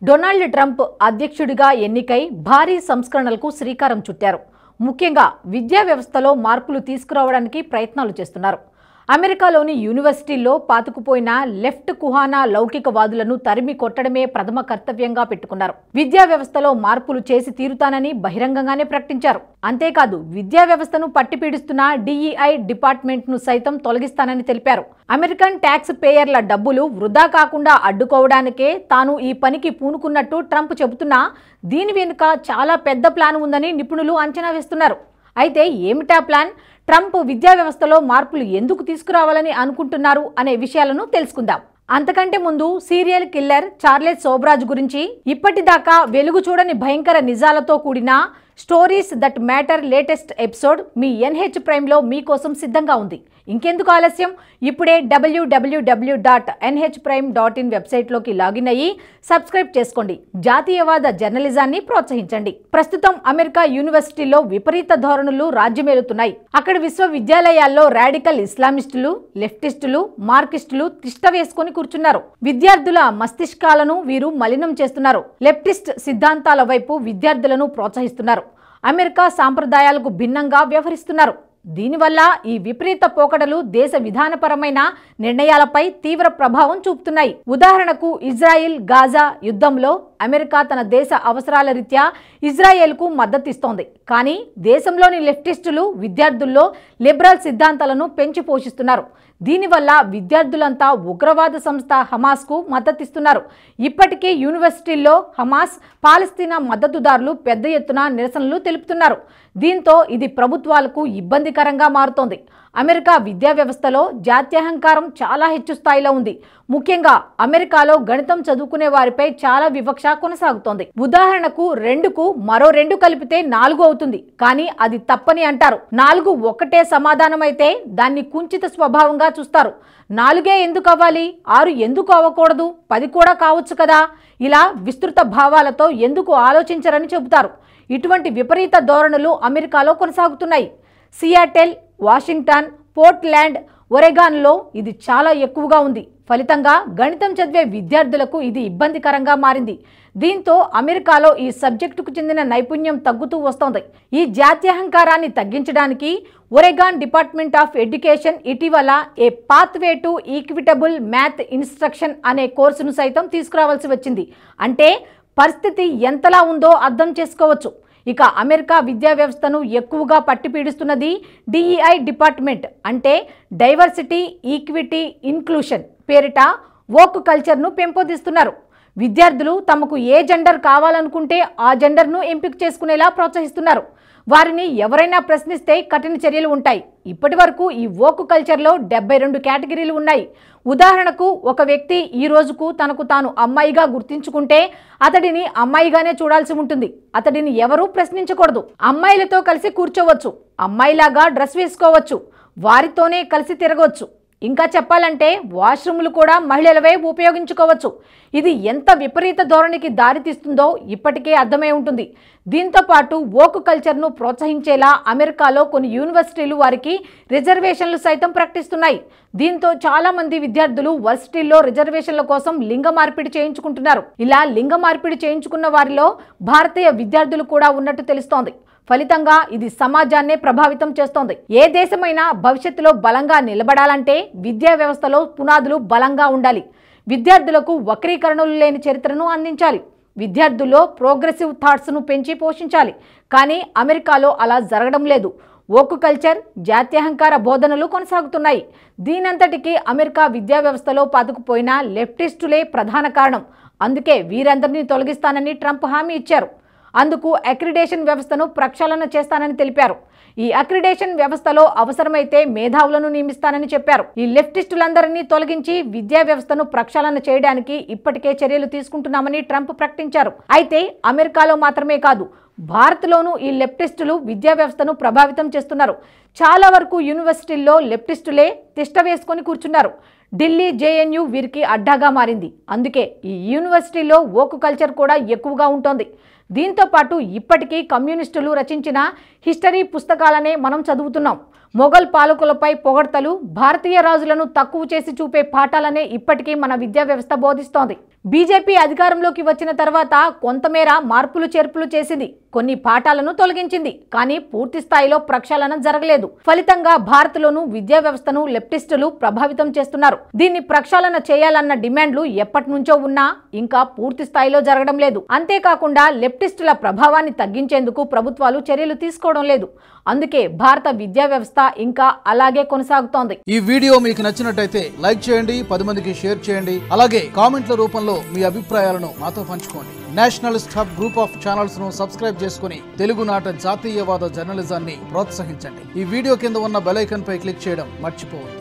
Donald Trump అధ్యక్షుడిగా ఎన్నికై భారీ సంస్కరణలకు శ్రీకారం చుట్టారు. ముఖ్యంగా విద్యా వ్యవస్థలో మార్పులు తీసుకురావడానికి ప్రయత్నాలు చేస్తున్నారు. అమెరికాలోని యూనివర్సిటీల్లో పాతుకుపోయిన లెఫ్ట్ కుహానా లౌకికవాదులను తరిమి కొట్టడమే ప్రథమ కర్తవ్యంగా పెట్టుకున్నారు. విద్యా వ్యవస్థలో మార్పులు చేసి తీరుతానని బహిరంగంగానే ప్రకటించారు. అంతేకాదు విద్యా వ్యవస్థను పట్టిపీడిస్తున్న DEI డిపార్ట్మెంట్ను సైతం తొలగిస్తానని తెలిపారు. అమెరికన్ ట్యాక్స్ పేయర్ల డబ్బులు వృధా కాకుండా అడ్డుకోవడానికే తాను ఈ పనికి పూనుకున్నట్టు ట్రంప్ చెబుతున్నా దీని వెనుక చాలా పెద్ద ప్లాన్ ఉందని నిపుణులు అంచనా వేస్తున్నారు. అయితే ఏమిటా ప్లాన్? ట్రంప్ విద్యా వ్యవస్థలో మార్పులు ఎందుకు తీసుకురావాలని అనుకుంటున్నారు అనే విషయాలను తెలుసుకుందాం. అంతకంటే ముందు సీరియల్ కిల్లర్ చార్లెస్ సోబ్రాజ్ గురించి ఇప్పటిదాకా వెలుగు చూడని భయంకర నిజాలతో కూడిన stories that matter latest episode me NH ప్రైమ్లో మీకోసం సిద్ధంగా ఉంది. ఇంకెందుకు ఆలస్యం? ఇప్పుడే www.nhprime.in వెబ్సైట్లోకి లాగిన్ అయ్యి సబ్స్క్రైబ్ చేసుకోండి. జాతీయవాద జర్నలిజాన్ని ప్రోత్సహించండి. ప్రస్తుతం అమెరికా యూనివర్సిటీల్లో విపరీత ధోరణులు రాజ్యమేలుతున్నాయి. అక్కడ విశ్వవిద్యాలయాల్లో రాడికల్ ఇస్లామిస్టులు, లెఫ్టిస్టులు, మార్కిస్టులు తిష్ట వేసుకుని కూర్చున్నారు. విద్యార్థుల మస్తిష్కాలను వీరు మలినం చేస్తున్నారు. లెఫ్టిస్ట్ సిద్ధాంతాల వైపు విద్యార్థులను ప్రోత్సహిస్తున్నారు. అమెరికా సాంప్రదాయాలకు భిన్నంగా వ్యవహరిస్తున్నారు. దీనివల్ల ఈ విపరీత పోకడలు దేశ విధానపరమైన నిర్ణయాలపై తీవ్ర ప్రభావం చూపుతున్నాయి. ఉదాహరణకు ఇజ్రాయిల్ గాజా యుద్ధంలో అమెరికా తన దేశ అవసరాల రీత్యా ఇజ్రాయెల్కు మద్దతిస్తోంది. కానీ దేశంలోని లెఫ్టిస్టులు విద్యార్థుల్లో లిబరల్ సిద్ధాంతాలను పెంచి పోషిస్తున్నారు. దీనివల్ల విద్యార్థులంతా ఉగ్రవాద సంస్థ హమాస్కు మద్దతిస్తున్నారు. ఇప్పటికే యూనివర్సిటీల్లో హమాస్, పాలస్తీనా మద్దతుదారులు పెద్ద ఎత్తున నిరసనలు తెలుపుతున్నారు. దీంతో ఇది ప్రభుత్వాలకు ఇబ్బందికరంగా మారుతోంది. అమెరికా విద్యా వ్యవస్థలో జాత్యహంకారం చాలా హెచ్చు స్థాయిలో ఉంది. ముఖ్యంగా అమెరికాలో గణితం చదువుకునే వారిపై చాలా వివక్ష కొనసాగుతోంది. ఉదాహరణకు 2కు మరో 2 కలిపితే 4 అవుతుంది. కానీ అది తప్పని అంటారు. 4 ఒకటే సమాధానం అయితే దాన్ని కుంచిత స్వభావంగా చూస్తారు. 4 ఎందుకు అవ్వాలి? 6 ఎందుకు అవ్వకూడదు? 10 కూడా కావచ్చు కదా? ఇలా విస్తృత భావాలతో ఎందుకు ఆలోచించరని చెబుతారు. ఇటువంటి విపరీత ధోరణులు అమెరికాలో కొనసాగుతున్నాయి. సియాటెల్, వాషింగ్టన్, పోర్ట్లాండ్, ఒరెగాన్లో ఇది చాలా ఎక్కువగా ఉంది. ఫలితంగా గణితం చదివే విద్యార్థులకు ఇది ఇబ్బందికరంగా మారింది. దీంతో అమెరికాలో ఈ సబ్జెక్టుకు చెందిన నైపుణ్యం తగ్గుతూ వస్తోంది. ఈ జాత్యహంకారాన్ని తగ్గించడానికి ఒరెగాన్ డిపార్ట్మెంట్ ఆఫ్ ఎడ్యుకేషన్ ఇటీవల a pathway to equitable math instruction అనే కోర్సును సైతం తీసుకురావాల్సి వచ్చింది. అంటే పరిస్థితి ఎంతలా ఉందో అర్థం చేసుకోవచ్చు. ఇక అమెరికా విద్యా వ్యవస్థను ఎక్కువగా పట్టిపీడిస్తున్నది DEI డిపార్ట్మెంట్. అంటే డైవర్సిటీ, ఈక్విటీ, ఇన్క్లూషన్ పేరిట వోక్ కల్చర్ను పెంపొందిస్తున్నారు. విద్యార్థులు తమకు ఏ జెండర్ కావాలనుకుంటే ఆ జెండర్ను ఎంపిక చేసుకునేలా ప్రోత్సహిస్తున్నారు. వారిని ఎవరైనా ప్రశ్నిస్తే కఠిన చర్యలు ఉంటాయి. ఇప్పటి వరకు ఈ వోక్ కల్చర్లో 72 కేటగిరీలు ఉన్నాయి. ఉదాహరణకు ఒక వ్యక్తి ఈ రోజుకు తనకు తాను అమ్మాయిగా గుర్తించుకుంటే అతడిని అమ్మాయిగానే చూడాల్సి ఉంటుంది. అతడిని ఎవరూ ప్రశ్నించకూడదు. అమ్మాయిలతో కలిసి కూర్చోవచ్చు, అమ్మాయిలాగా డ్రెస్ వేసుకోవచ్చు, వారితోనే కలిసి తిరగవచ్చు. ఇంకా చెప్పాలంటే వాష్రూమ్లు కూడా మహిళలవే ఉపయోగించుకోవచ్చు. ఇది ఎంత విపరీత ధోరణికి దారితీస్తుందో ఇప్పటికే అర్థమై ఉంటుంది. దీంతో పాటు వోక్ కల్చర్ను ప్రోత్సహించేలా అమెరికాలో కొన్ని యూనివర్సిటీలు వారికి రిజర్వేషన్లు సైతం ప్రకటిస్తున్నాయి. దీంతో చాలా మంది విద్యార్థులు వర్సిటీల్లో రిజర్వేషన్ల కోసం లింగ మార్పిడి చేయించుకుంటున్నారు. ఇలా లింగ మార్పిడి చేయించుకున్న వారిలో భారతీయ విద్యార్థులు కూడా ఉన్నట్టు తెలుస్తోంది. ఫలితంగా ఇది సమాజాన్నే ప్రభావితం చేస్తోంది. ఏ దేశమైనా భవిష్యత్తులో బలంగా నిలబడాలంటే విద్యా వ్యవస్థలో పునాదులు బలంగా ఉండాలి. విద్యార్థులకు వక్రీకరణలు లేని చరిత్రను అందించాలి. విద్యార్థుల్లో ప్రోగ్రెసివ్ థాట్స్ను పెంచి పోషించాలి. కానీ అమెరికాలో అలా జరగడం లేదు. వోక్ కల్చర్, జాత్యహంకార బోధనలు కొనసాగుతున్నాయి. దీనంతటికీ అమెరికా విద్యా వ్యవస్థలో పాతుకుపోయిన లెఫ్టిస్టులే ప్రధాన కారణం. అందుకే వీరందరినీ తొలగిస్తానని ట్రంప్ హామీ ఇచ్చారు. అందుకు అక్రిడేషన్ వ్యవస్థను ప్రక్షాళన చేస్తానని తెలిపారు. ఈ అక్రిడేషన్ వ్యవస్థలో అవసరమైతే మేధావులను నియమిస్తానని చెప్పారు. ఈ లెఫ్టిస్టులందరినీ తొలగించి విద్యా వ్యవస్థను ప్రక్షాళన చేయడానికి ఇప్పటికే చర్యలు తీసుకుంటున్నామని ట్రంప్ ప్రకటించారు. అయితే అమెరికాలో మాత్రమే కాదు, భారత్లోనూ ఈ లెఫ్టిస్టులు విద్యా వ్యవస్థను ప్రభావితం చేస్తున్నారు. చాలా వరకు యూనివర్సిటీల్లో లెఫ్టిస్టులే తిష్ట వేసుకొని కూర్చున్నారు. ఢిల్లీ, JNU వీరికి అడ్డాగా మారింది. అందుకే ఈ యూనివర్సిటీలో వోక్ కల్చర్ కూడా ఎక్కువగా ఉంటుంది. దీంతో పాటు ఇప్పటికీ కమ్యూనిస్టులు రచించిన హిస్టరీ పుస్తకాలనే మనం చదువుతున్నాం. మొఘల్ పాలకులపై పొగడ్తలు, భారతీయ రాజులను తక్కువ చేసి చూపే పాఠాలనే ఇప్పటికీ మన విద్యా వ్యవస్థ బోధిస్తోంది. బీజేపీ అధికారంలోకి వచ్చిన తర్వాత కొంతమేర మార్పులు చేర్పులు చేసింది, కొన్ని పాఠాలను తొలగించింది, కానీ పూర్తి స్థాయిలో ప్రక్షాళన జరగలేదు. ఫలితంగా భారత్లోనూ విద్యా వ్యవస్థను లెఫ్టిస్టులు ప్రభావితం చేస్తున్నారు. దీన్ని ప్రక్షాళన చేయాలన్న డిమాండ్లు ఎప్పటి నుంచో ఉన్నా ఇంకా పూర్తి స్థాయిలో జరగడం లేదు. అంతేకాకుండా లెఫ్టిస్టుల ప్రభావాన్ని తగ్గించేందుకు ప్రభుత్వాలు చర్యలు తీసుకోవడం లేదు. అందుకే భారత విద్యా వ్యవస్థ ఇంకా అలాగే కొనసాగుతోంది. ఈ వీడియో మీకు నచ్చినట్టయితే లైక్ చేయండి, 10 మందికి షేర్ చేయండి. అలాగే కామెంట్ల రూపంలో మీ అభిప్రాయాలను మాతో పంచుకోండి. Nationalist hub group of channels ను సబ్స్క్రైబ్ చేసుకుని తెలుగునాట జాతీయవాద జర్నలిజాన్ని ప్రోత్సహించండి. ఈ వీడియో కింద ఉన్న బెల్ ఐకాన్ పై క్లిక్ చేయడం మర్చిపోవద్దు.